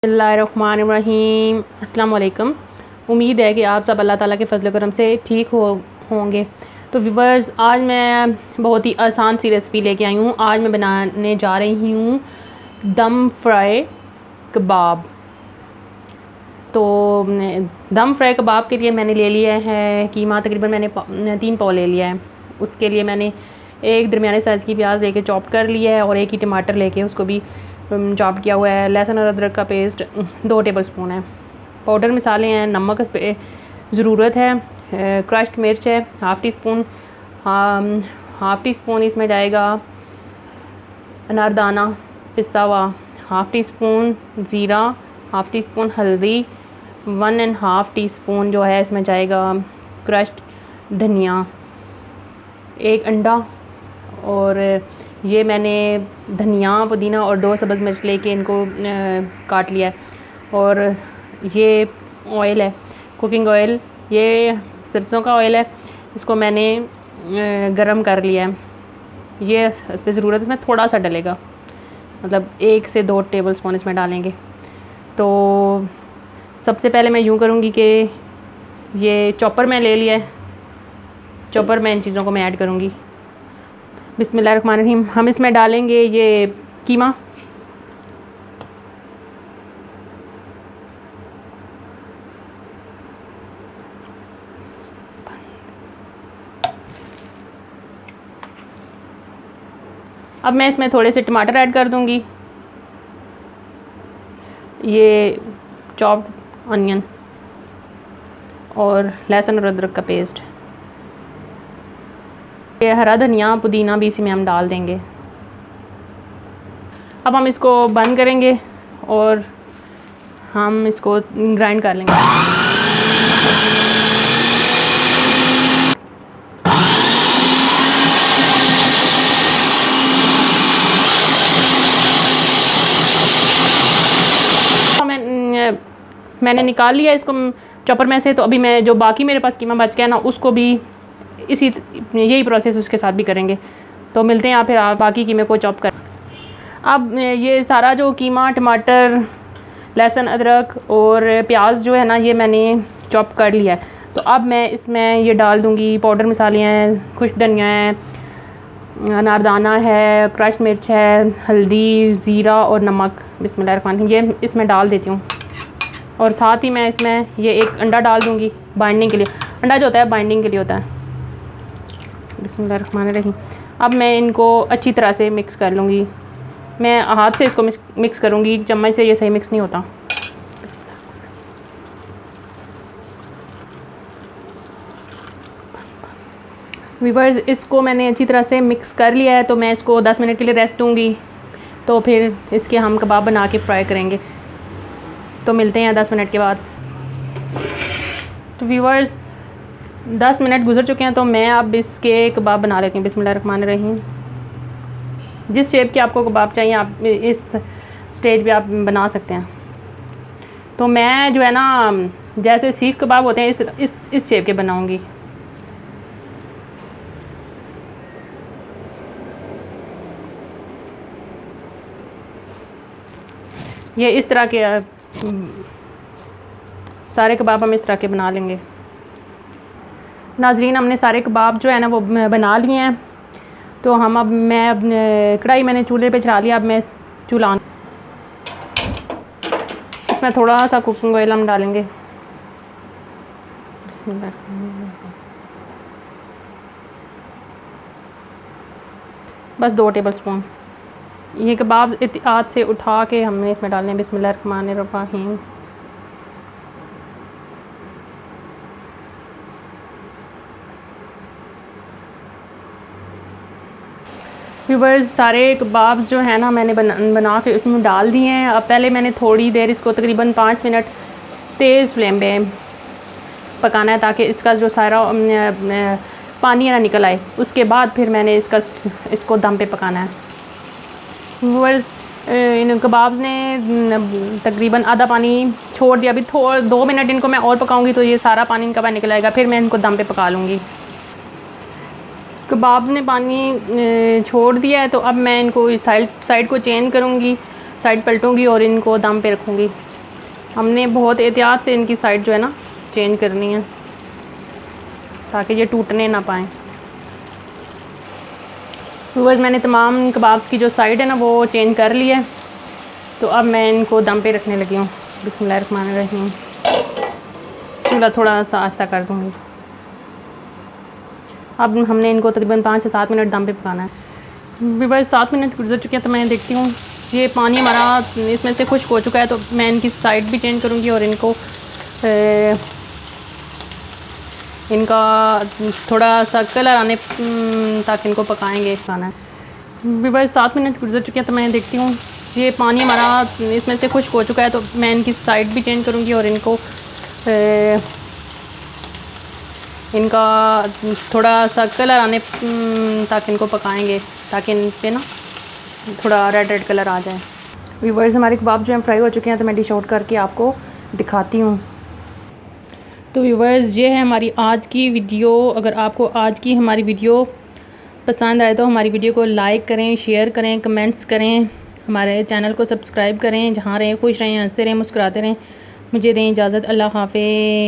बिस्मिल्लाहिर्रहमानिर्रहीम। अस्सलाम वालेकुम। उम्मीद है कि आप सब अल्लाह ताला के फ़ज़ल करम से ठीक होंगे। तो व्यूअर्स, आज मैं बहुत ही आसान सी रेसिपी लेके आई हूँ। आज मैं बनाने जा रही हूँ दम फ्राई कबाब। तो दम फ्राई कबाब के लिए मैंने ले लिया है कीमा, तकरीबन मैंने 3 पाव ले लिया है। उसके लिए मैंने एक दरमियाने साइज़ की प्याज लेके चॉप कर लिया है और एक ही टमाटर लेके उसको भी चॉप किया हुआ है। लहसुन और अदरक का पेस्ट 2 टेबलस्पून है। पाउडर मसाले हैं, नमक पे ज़रूरत है, क्रश्ड मिर्च है half tea spoon, half tea spoon इसमें जाएगा अनारदाना पिसा हुआ, हाफ़ टी स्पून ज़ीरा, हाफ़ टी स्पून हल्दी, 1.5 टीस्पून जो है इसमें जाएगा क्रश्ड धनिया, 1 अंडा। और ये मैंने धनिया, पुदीना और 2 सब्ज़ मिर्च लेके इनको काट लिया है। और ये ऑयल है, कुकिंग ऑयल, ये सरसों का ऑयल है। इसको मैंने गरम कर लिया है। ये इस पर ज़रूरत इसमें थोड़ा सा डलेगा, मतलब 1 से 2 टेबलस्पून इसमें डालेंगे। तो सबसे पहले मैं यूँ करूँगी कि ये चॉपर में ले लिया है, चॉपर में इन चीज़ों को मैं ऐड करूँगी। बिस्मिल्लाहिर्रहमानिर्रहीम। हम इसमें डालेंगे ये कीमा, अब मैं इसमें थोड़े से टमाटर ऐड कर दूँगी, ये चॉप्ड अनियन और लहसुन और अदरक का पेस्ट, ये हरा धनिया, पुदीना भी इसी में हम डाल देंगे। अब हम इसको बंद करेंगे और हम इसको ग्राइंड कर लेंगे। मैंने निकाल लिया इसको चॉपर में से। तो अभी मैं जो बाकी मेरे पास कीमा बच गया ना, उसको भी यही प्रोसेस उसके साथ भी करेंगे। तो मिलते हैं, फिर आप बाकी कीमे को चॉप कर। अब ये सारा जो कीमा, टमाटर, लहसुन, अदरक और प्याज जो है ना, ये मैंने चॉप कर लिया है। तो अब मैं इसमें ये डाल दूँगी पाउडर मसाले हैं, खुश्क धनिया है, अनारदाना है, क्रश्ड मिर्च है, हल्दी, ज़ीरा और नमक। बिस्मिल्लाहिर्रहमानिर्रहीम, ये इसमें डाल देती हूँ। और साथ ही मैं इसमें ये 1 अंडा डाल दूँगी बाइंडिंग के लिए। अंडा जो होता है बाइंडिंग के लिए होता है। बिस्मिल्लाहिर्रहमानिर्रहीम। अब मैं इनको अच्छी तरह से मिक्स कर लूँगी। मैं हाथ से इसको मिक्स करूँगी, चम्मच से ये सही मिक्स नहीं होता। व्यूअर्स, इसको मैंने अच्छी तरह से मिक्स कर लिया है। तो मैं इसको 10 मिनट के लिए रेस्ट दूँगी। तो फिर इसके हम कबाब बना के फ्राई करेंगे। तो मिलते हैं 10 मिनट के बाद। तो व्यूअर्स, 10 मिनट गुजर चुके हैं। तो मैं अब इसके कबाब बना लेती हूँ। बिस्मिल्लाहिर्रहमानिर्रहीम। जिस शेप के आपको कबाब चाहिए आप इस स्टेज पे आप बना सकते हैं। तो मैं जो है ना, जैसे सीख कबाब होते हैं इस शेप के बनाऊँगी। ये इस तरह के सारे कबाब हम इस तरह के बना लेंगे। नाजरीन, हमने सारे कबाब जो है ना वो बना लिए हैं। तो हम मैं कढ़ाई मैंने चूल्हे पे चढ़ा लिया। अब मैं चूल्हा, इसमें थोड़ा सा कुकिंग ऑयल हम डालेंगे। बस 2 टेबलस्पून। ये कबाब हाथ से उठा के हमने इसमें डालने हैं। बिस्मिल्लाहिर्रहमानिर्रहीम। व्यूअर्स, सारे कबाब जो है ना मैंने बना के इसमें डाल दिए हैं। अब पहले मैंने थोड़ी देर इसको तकरीबन 5 मिनट तेज़ फ्लेम पे पकाना है, ताकि इसका जो सारा पानी ना निकल आए। उसके बाद फिर मैंने इसको दम पे पकाना है। व्यूअर्स, इन कबाब्स ने तकरीबन आधा पानी छोड़ दिया। अभी 2 मिनट इनको मैं और पकाऊंगी तो ये सारा पानी इनका बाहर निकल आएगा। फिर मैं इनको दम पे पका लूँगी। कबाब्स ने पानी छोड़ दिया है। तो अब मैं इनको साइड को चेंज करूँगी, साइड पलटूँगी और इनको दम पे रखूँगी। हमने बहुत एहतियात से इनकी साइड जो है ना चेंज करनी है ताकि ये टूटने ना पाएँ। व्यूअर्स मैंने तमाम कबाब्स की जो साइड है ना वो चेंज कर ली है। तो अब मैं इनको दम पे रखने लगी हूँ। बिस्मिल्लाहिर्रहमानिर्रहीम। चूल्हा थोड़ा सा आस्ता कर दूँगी। अब हमने इनको तकरीबन 5 से 7 मिनट दम पे पकाना है। व्यूअर्स 7 मिनट गुजर चुके हैं तो मैं देखती हूँ ये पानी हमारा इसमें से खुश्क हो चुका है। तो मैं इनकी साइड भी चेंज करूँगी और इनका थोड़ा सा कलर आने ताकि इनको पकाएंगे खाना है। व्यूअर्स 7 मिनट गुजर चुके हैं तो मैं देखती हूँ ये पानी हमारा इसमें से खुश्क हो चुका है। तो मैं इनकी साइड भी चेंज करूँगी और इनका थोड़ा सा कलर आने ताकि इनको पकाएंगे ताकि इन पे ना थोड़ा रेड रेड कलर आ जाए। व्यूअर्स हमारे कबाब जो हैं फ्राई हो चुके हैं तो मैं डिश आउट करके आपको दिखाती हूँ। तो व्यूअर्स ये है हमारी आज की वीडियो। अगर आपको आज की हमारी वीडियो पसंद आए तो हमारी वीडियो को लाइक करें, शेयर करें, कमेंट्स करें, हमारे चैनल को सब्सक्राइब करें। जहाँ रहें खुश रहें, हंसते रहें, मुस्कुराते रहें। मुझे दें इजाज़त। अल्लाह हाफ़िज़।